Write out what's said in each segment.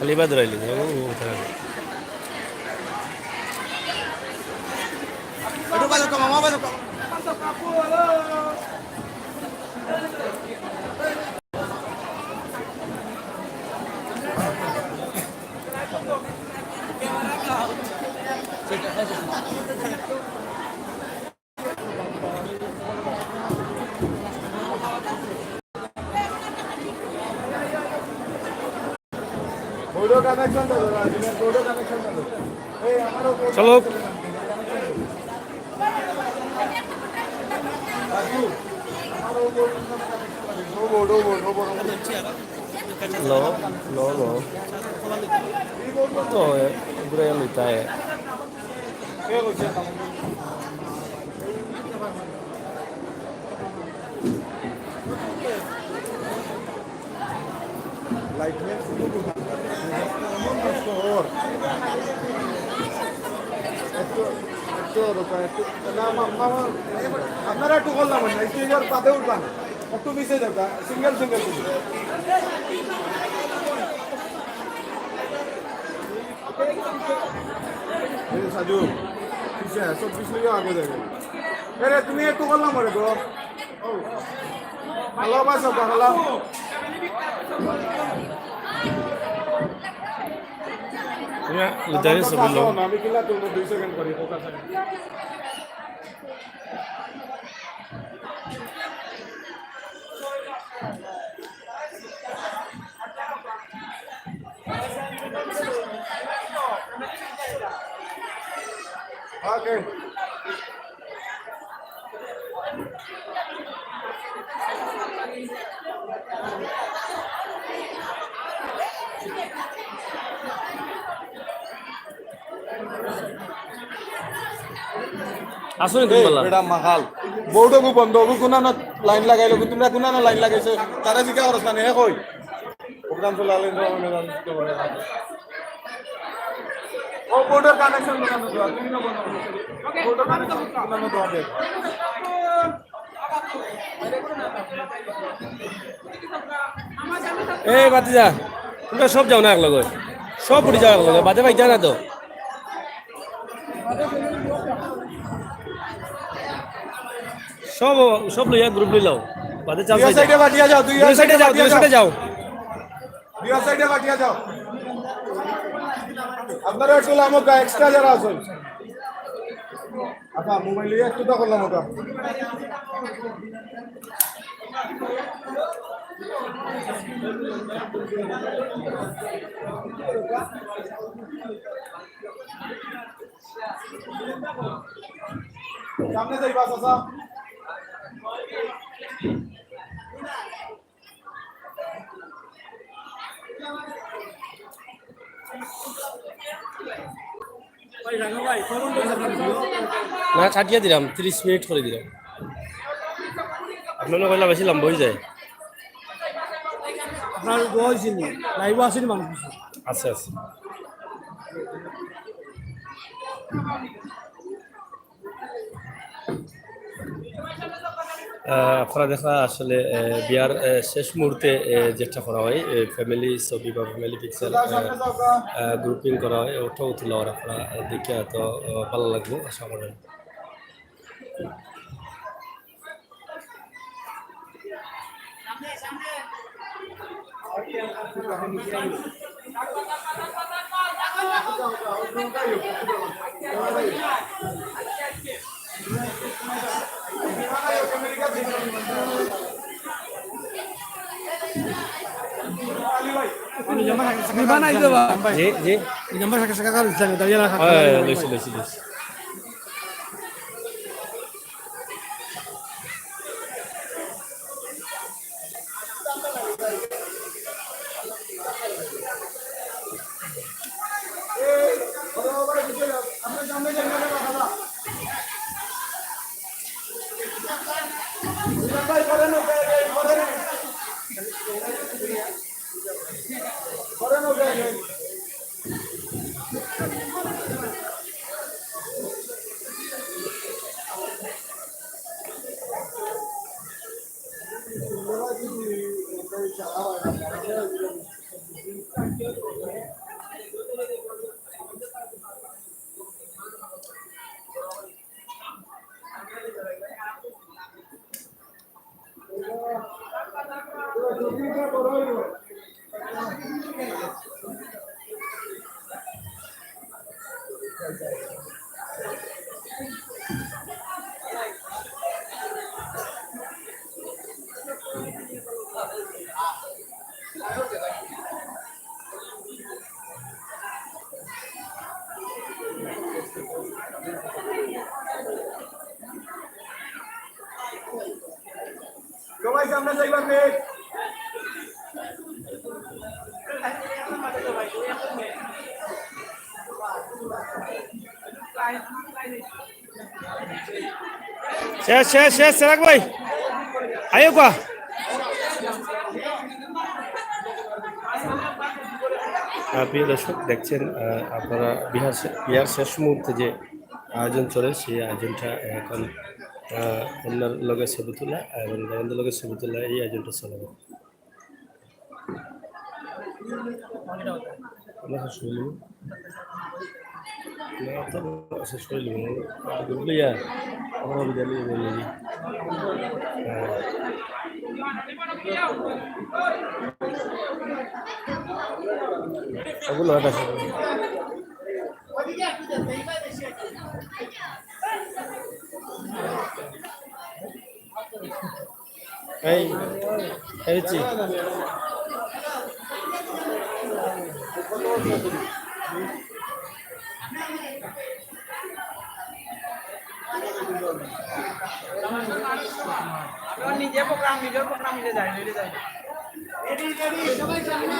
Alibat Riley. Oh, চলো lo lo to gure lita hai lightman শুধু এমন শহর একটু একটু দোকান একটু না আপনারা একটু বললাম না স্টেজের পাতে উঠলাম একটু মিশে যাবে সিঙ্গেল সিঙ্গেল সাজু পিছিয়ে 24 মিনিট আগে যাবে আরে তুমি একটু বললাম রে গো ভালোবাসো ভালো ya lidari sebelum আমি কিলা তুমি 2 সেকেন্ড করি ফোকাস ওকে আসুন তুমি বললা এটা মাহাল বউডগু বন্ধ হবু কোনা না লাইন লাগাইলো তোমরা কোনা না লাইন লাগাইছো তারা জিকা খরচ না হে কই প্রোগ্রাম চলালেন রমেদান তো বলে ও বোর্ডের কানেকশন লাগানো দাও তুমি না বন্ধ ওকে বোর্ডের কানেকশন লাগানো দাও দে এই বাতি যা তোমরা সব যাও না এক লগে সব উঠে যাও এক লগে বাজে ভাই জানা তো সব সব লইয়া গ্রুপ লইলাও বাজে চাল দুই সাইডে বাটিয়া যাও দুই সাইডে যাও দুই সাইডে যাও দুই সাইডে বাটিয়া যাও আপনারা একটু লামকা এক্সট্রা যারা আছেন আপা মোবাইলে একটু তো করলাম ওটা সামনে যাই বাস আসা না কাটিয়ে দিলাম 30 মিনিট করে দিলাম আপনারা কইলা বেশি লম্বা হয়ে যায় আপনার হয়েছিল লাইভ আসেনি মানুষ আচ্ছা আচ্ছা আপনারা দেখা আসলে বিয়ার শেষ মুহূর্তে যেটা করা হয় ফ্যামিলি ছবি বা ফ্যামিলি পিকচার গ্রুপিং করা হয় ওটাও তোলা হয় আপনারা দেখে এত ভালো লাগবে আশা করেন জি জি লইছি লইছি লইছি আমরা যাইবার নেই শেষ শেষ শেষ সেরাক ভাই আয়ো কা প্রিয় দর্শক দেখছেন আপনারা বিহার শেষ মুহূর্তে যে আয়োজন চলে সেই আয়োজনটা এখন অন্যার লগে ছবি তোলা এবং দেবেন্দ্র লগে ছবি তোলা এই আয়োজনটা চলাবে আমরা শেষ করে নিব না তো শেষ করে নিব বুঝলিয়া আমরা বিদায় নিয়ে বলি ওগুলো এটা এই এই জি নিজে প্রোগ্রাম নিজে যায় রেডি রেডি সবাই সামনে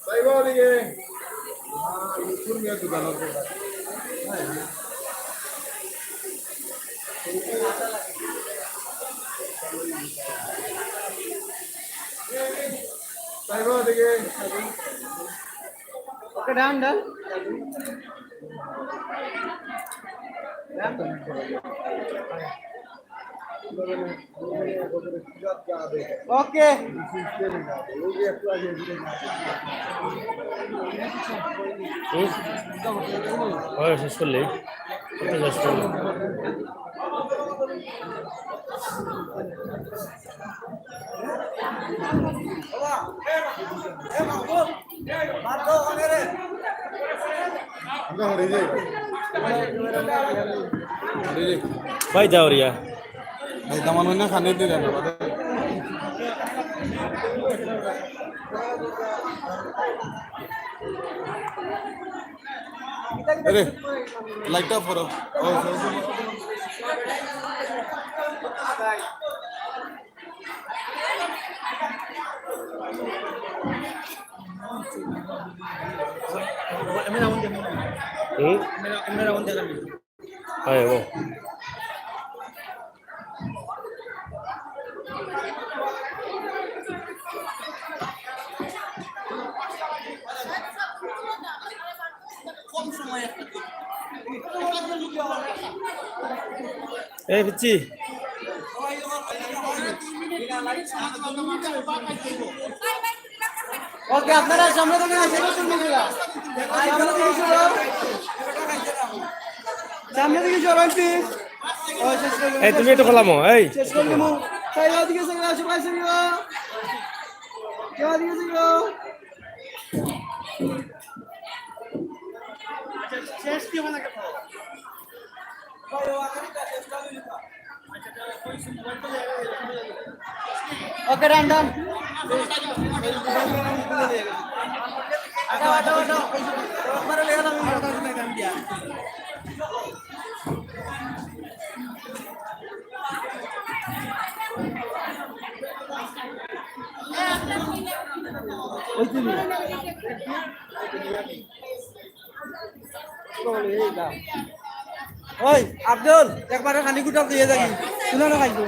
সাইবা দিকে কুরমিয়া দোকান আছে সাইবা দিকে ওকে ডান ডান ওকে শেষ করলে শেষ করলে ভাই যাও রিয়া ভাই দামান না খানে দিলে না আরে লাইটটা ফরো ও Ayo, wow. Pici. ওকে আপনারা সামনে থেকে আসেন সামনে থেকে চলো প্লিজ এই তুমি একটু ফেলামো এই শেষ করে দেবো তাই ওদিকে থেকে আসো পাইছে নিও কেউ ওদিকে থেকে শেষ কি মানে ওকে ডান ডান ওই আব্দুল একবারে খানি গুটাল দিয়ে যাবি শুনো না খাইছো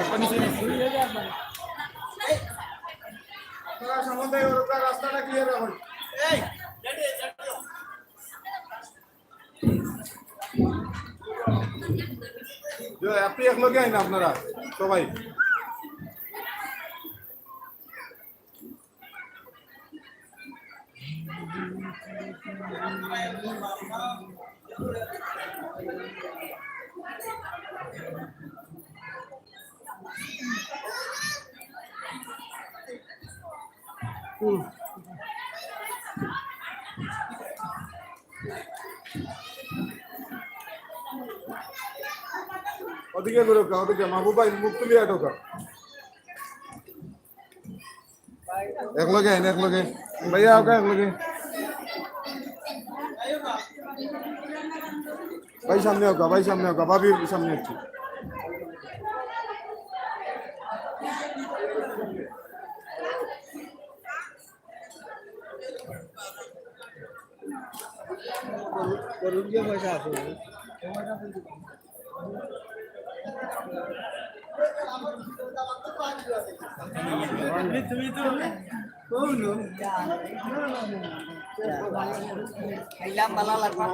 সামনে রাস্তাটা ক্লিয়ার রাখুন এই আপনি এক লগে আইন আপনারা সবাই ওদিকে বেরোকা ওদিকে মাহবুব ভাই মুখ তুলিয়া ঢোকা একলগে আইন একলগে ভাইয়া আওকা একলগে ভাই সামনে আওকা ভাবি সামনে হচ্ছে গরুর যে পয়সা আছে তুমি তো খাইলাম ভালো লাগবে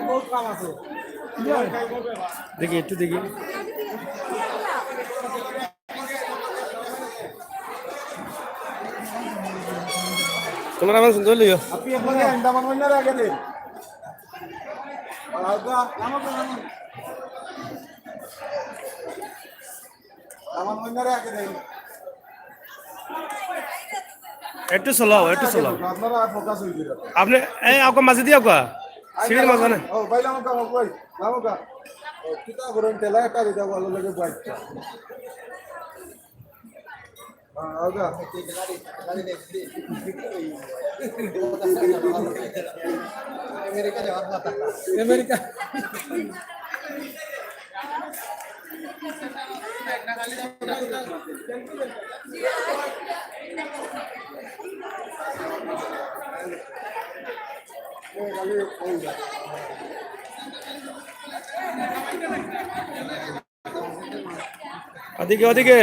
বহুত কাম আছে দেখি একটু দেখি তোমার আমার সুন্দর লিও আপনি একলগে আন্দামান মন্নার আগে দে আওকা আমার মন্নার আগে দে একটু চলাও আপনারা ফোকাস হই দিরা আপনি এই আউকা মাঝে দিয়ে আউকা সিঁড়ির মাঝখানে ও বাইলা আমাকে ভাই আমাকে কিতা বলেন তেলা একটা দিতে ভালো লাগে বাইক আওকা আমেরিকা ওদিকে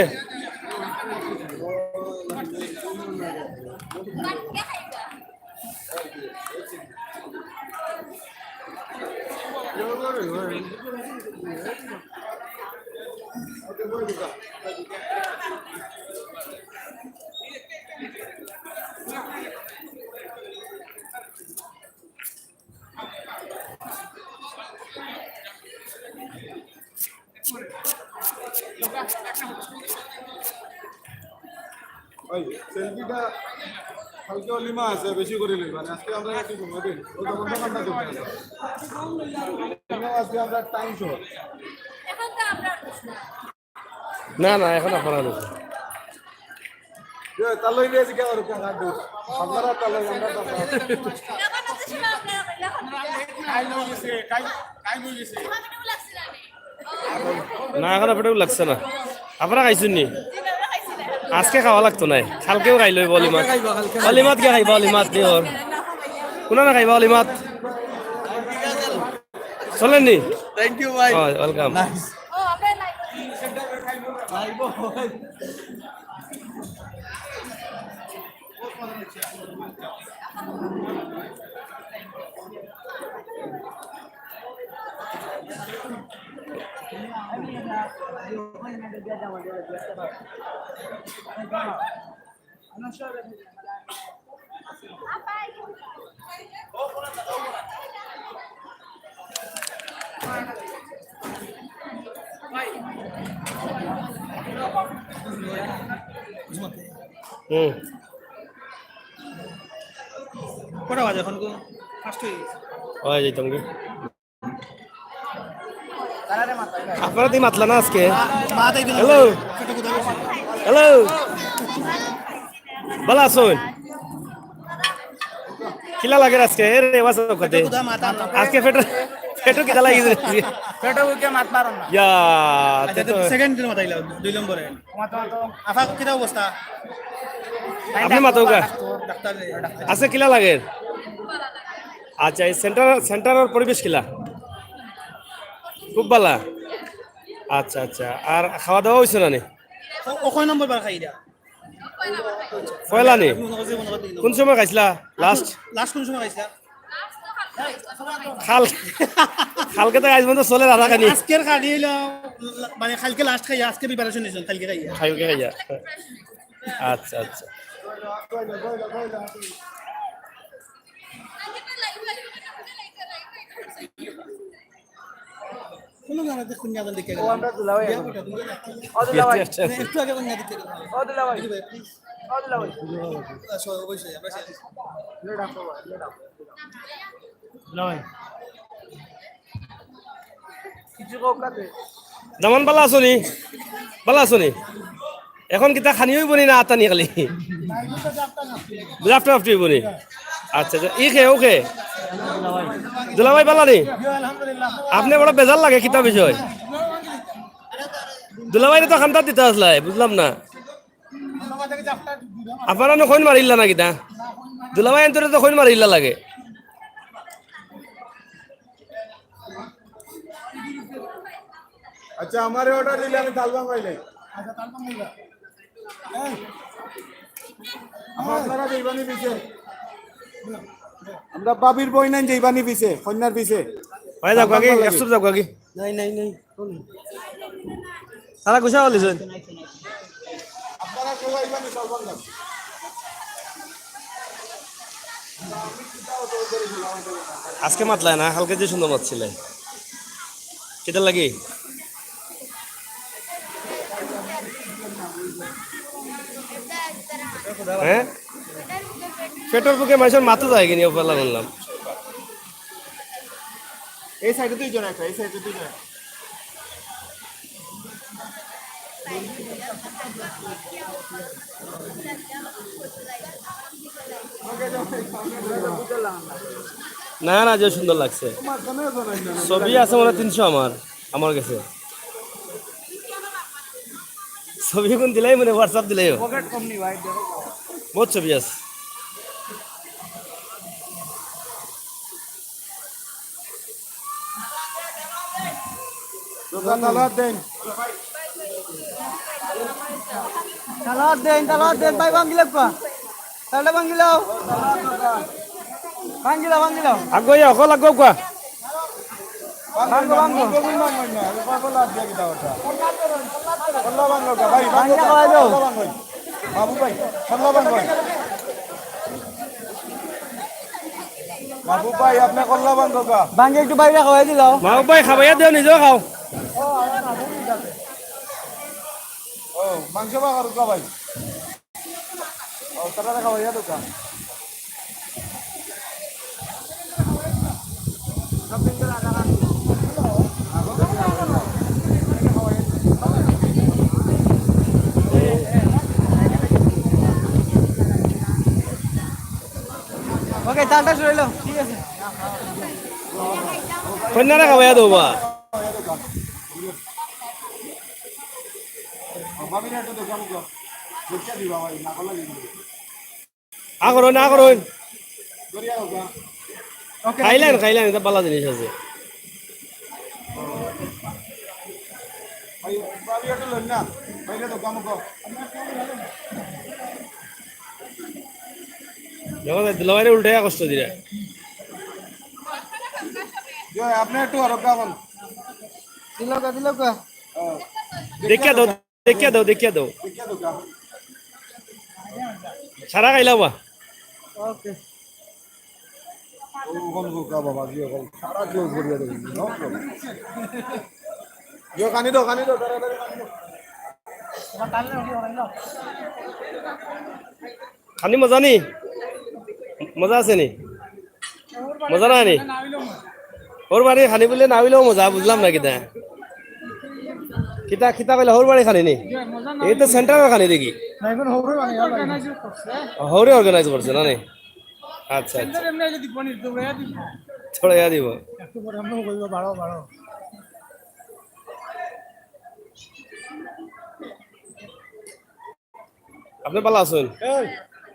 ওই সেলফিটা কালকে অলিমা আছে বেশি করে লইবা আজকে আমরা একটু ঘুমা দিন ও তো বন্ধ ঘন্টা করতে আছে আজকে আমরা টাইম শর্ট না এখন আপনারা লোক তালই দিয়েছি কে আর কাকা দোষ আপনারা তালই আমরা না এখন আপনার লাগছে না আপনারা খাইছেন নি আজকে খাওয়া লাগতো নাই কালকেও খাই লইব অলিমাত কে খাইবা অলিমাত দিহর কোনা না খাইবা অলিমাত চলেন নি থ্যাংক ইউ ভাই ওয়েলকাম কটা বাজে এখন ফার্স্ট হয়ে ওই যাইতাম কি আপনারা তুই মাতলা না আজকে হ্যালো হ্যালো ভালো আছেন কিলা লাগে আজকে রে বাস কতে আজকে পেটো কিলা লাগি পেটো কে মাত মারন না ইয়া আচ্ছা তো সেকেন্ড দিন মাতাইলা 2 নম্বরে আফা কিটা অবস্থা আপনি মাতোগা ডাক্তার আছে কিলা লাগে আচ্ছা এই সেন্টারের পরিবেশ কিলা খুব ভালো আচ্ছা আর খাওয়া দাওয়া হয়েছে না নি ও কয় নম্বর বার খাই দিয়া পয়লা নি কোন সময় খাইছিলা লাস্ট কোন সময় খাইছা কালকে তো আজ পর্যন্ত চলে রাধা খানি আজকের খালি হইলো মানে কালকে লাস্ট খাই আজকে প্রিপারেশন নিছেন কালকে খাইয়া আচ্ছা কোনো জানা দেখুন জানা দেখে ও আমরা দুলাভাই একটু আগে কোন দেখে ও দুলাভাই প্লিজ ও দুলাভাই অবশ্যই আমরা কিছু কাউকে দামান বালা আছো নি বালা আছো নি এখন কিতা খানি হইব নি না আতানি খালি ড্রাফট আফটি হইব নি আচ্ছা আচ্ছা ই খে ও খে দুলাভাই বালা নি আপনি বড় বেজার লাগে কিতা বিষয় দুলাভাই তো খান্তার দিতে আসলাই বুঝলাম না আপনারা নখন মারিল্লা না কিতা দুলাভাই এন্তরে তো কইন মারিল্লা লাগে আচ্ছা আমার অর্ডার দিলে আমি তালবাং পাইলে আপনারা যাইবানি পিছে আমরা বাবির বই নাই যাইবানি পিছে কন্যার পিছে ভাই যাও কাকি একশো যাও কাকি নাই নাই নাই তারা গুছা বলিছেন আপনারা কেউ আইবানি তালবাং না আজকে মাতলায় না কালকে যে সুন্দর মাতছিলে কেটা লাগে হ্যাঁ পেট্রোল বুকে মাইসের মাথা যায় কিনি পেলা বললাম এই সাইডে দুইজন একটা এই সাইডে দুইজন না না যে সুন্দর লাগছে ছবি আছে মনে 300 আমার কাছে ছবি কোন দিলাই মানে হোয়াটসঅ্যাপ দিলাই পকেট কম নি ভাই দেখো বহুত ছবি আছে দোকান তালাত দেন তালাত দেন ভাই ভাঙ্গিলাও কা তাহলে ভাঙ্গিলাও ভাঙ্গিলাও আগে অকল আগে কোৱা বাঙ্গো বাঙ্গো না পাগল আজ কি দাওটা কল্লা বাঙ্গো কা ভাই বাঙ্গো বাবু ভাই কল্লা বাঙ্গো বাবু ভাই আপনি কল্লা বাঙ্গো কা ভাঙ্গি একটু বাইরে খাওয়াই দিলাও মা ভাই খাবাইয়া দেও নিজেও খাও ও মাংস বা করু কা ভাই ও তারা খাওয়াইয়া তো কা ওকে চালটা শুরু হইলো ঠিক আছে কন্যারা খাবাইয়া দেও বা ভাবি না তো দোকান কো বুঝা দিবা ভাই না কলা দিবা না করুন দরিয়া হোগা খাইলেন এটা বালা জিনিস আছে ভাই ভাবি এটা লন না ভাইলে দোকান কো যখন দিলবাইরে উল্টে কষ্ট দিলে जो आपने একটু আরকা বল দিলো কা দেখিয়া দাও দেখিয়া দাও দেখিয়া দাও কা সারা খাইলা বা ওকে ও কোন কা বাবা জিও কোন সারা ক্লোজ করিয়া দেব নো প্রবলেম जो কানি দাও তাড়াতাড়ি কানি দাও খানি মজা নি মজা আছে নি মজা নাই নি ওর বাড়ি খানি বলে না হইলেও মজা বুঝলাম না কিতা কিতা কিতা কইলা ওর বাড়ি খানি নি এই তো সেন্টারের খানি দেখি এখন হবরে মানে অর্গানাইজ করছে হৌরে অর্গানাইজ করছে না নি আচ্ছা আচ্ছা এমনি যদি পনির দৌড়াইয়া দিব ছড়াইয়া দিব একটু পরে আমরা কইব বাড়ো আপনি ভালো আছেন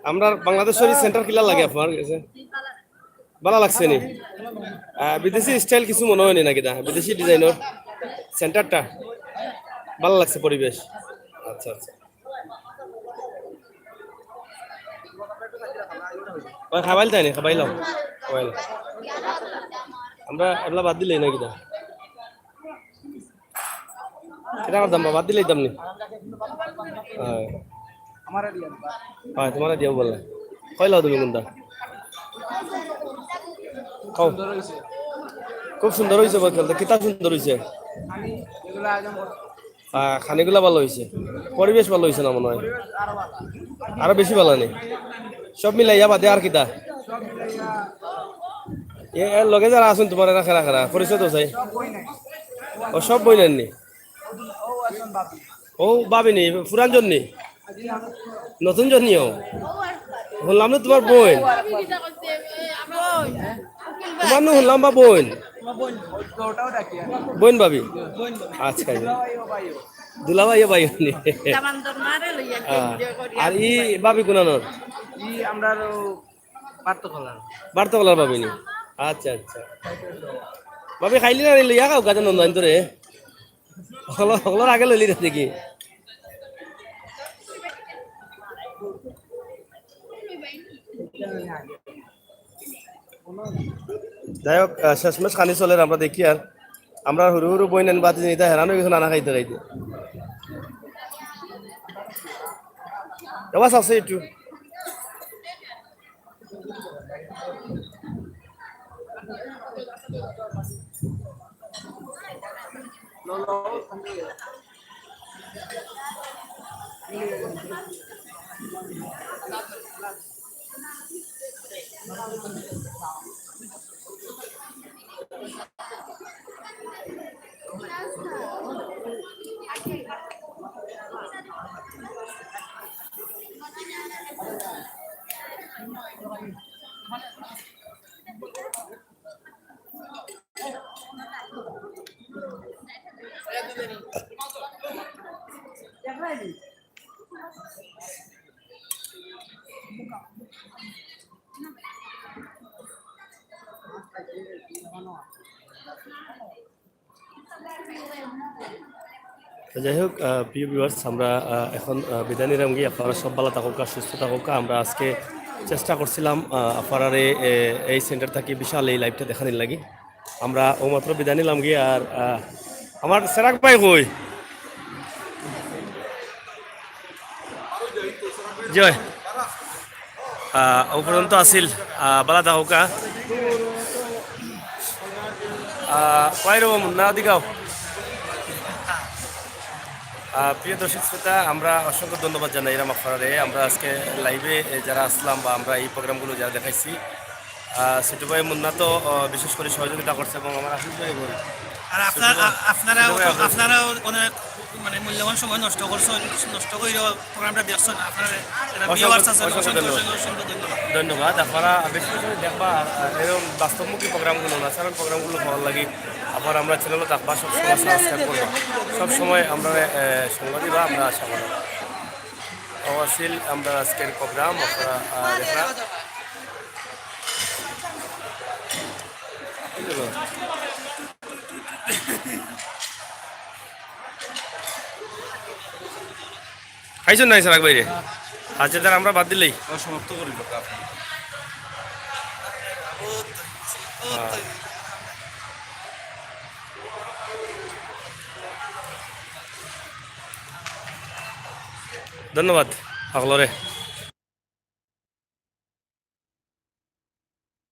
আমরা বাংলাদেশের সেন্টার কিলা লাগে আপনার কাছে ভালো লাগছে নি বিদেশি স্টাইল কিছু মনে হয়নি নাকি দা বিদেশি ডিজাইনের সেন্টারটা ভালো লাগছে পরিবেশ আচ্ছা আচ্ছা ওই খাবাইল তাই নি খাবাইলাম খাবাইলাম আমরা এগুলা বাদ দিলেই নাকি দা কিটা দাম বাদ দিলেই দাম নি আমারে দিয়া হয় তোমার দিও বললে কইলাও তুমি কোনটা খাও খুব সুন্দর হয়েছে বলতে কিতা সুন্দর হয়েছে আমি এগুলা আয়োজন করছি খানিগুলা ভালো হয়েছে পরিবেশ ভালো হয়েছে না মনে হয় আরো বেশি ভালো নেই সব মিলাইয়া বাদে আর কিতা এর লগে যারা আছেন তোমার এরা খেলা পরিচয় তো চাই ও সব বই নেননি ও বাবিনি পুরান জন্যে নতুন জন্যেও শুনলাম না তোমার বোন তোমার নু শুনলাম বা বোন বোন ভাবি আচ্ছা দুলাভাই ভাই আর ই ভাবি কোনানোর বার্তকলার ভাবি নি আচ্ছা আচ্ছা ভাবি খাইলি না লইয়া খাও গাজন নন্দাইন তোরে সকলের আগে লইলি না দেখি যাই হোক শেষমেশ খানি চলে আমরা দেখি আর আমরা সরু সরু বই নেন বাতি নিতে হেরানো কিছু নানা খাইতে খাইতে এবার আছে একটু যাই হোক প্রিয় ভিউয়ার্স আমরা এখন বিদায় নিলাম গিয়ে আপনারা সব ভালো থাকুক সুস্থ থাকুক আমরা আজকে চেষ্টা করছিলাম আপনারা এই সেন্টার থেকে বিশাল এই লাইভটা দেখানোর লাগি আমরা ও মাত্র বিদায় নিলাম গিয়ে আর আমার সেরাক ভাই কই জয় ও পর্যন্ত আসিল বালা থাকুকা কয় রকম না দিগাও প্রিয় দর্শক শ্রোতা আমরা অসংখ্য ধন্যবাদ জানাই এরম আপনারে আমরা আজকে লাইভে যারা আসলাম বা আমরা এই প্রোগ্রামগুলো যারা দেখাইছি ছোটো ভাই মুন্না তো বিশেষ করে সহযোগিতা করছে এবং আমার আশিস ভাই বলি আর আপনারাও অনেক মানে মূল্যবান সময় নষ্ট করছেন নষ্ট করে প্রোগ্রামটা দেখছেন ধন্যবাদ আপনারা বেশি বেশি দেখবা এরকম বাস্তবমুখী প্রোগ্রামগুলো ন্যাচারাল প্রোগ্রামগুলো ভালো লাগে আবার আমরা চ্যানেলও দেখবা সবসময় সাবস্ক্রাইব করবো সবসময় আমরা সঙ্গ দিবা আমরা আশা করি অবশ্যই আমরা আজকের প্রোগ্রাম আপনারা দেখা খাইছেন নাই স্যার বাইরে আচ্ছা তার আমরা বাদ দিলেই সমাপ্ত করি ধন্যবাদ সকলরে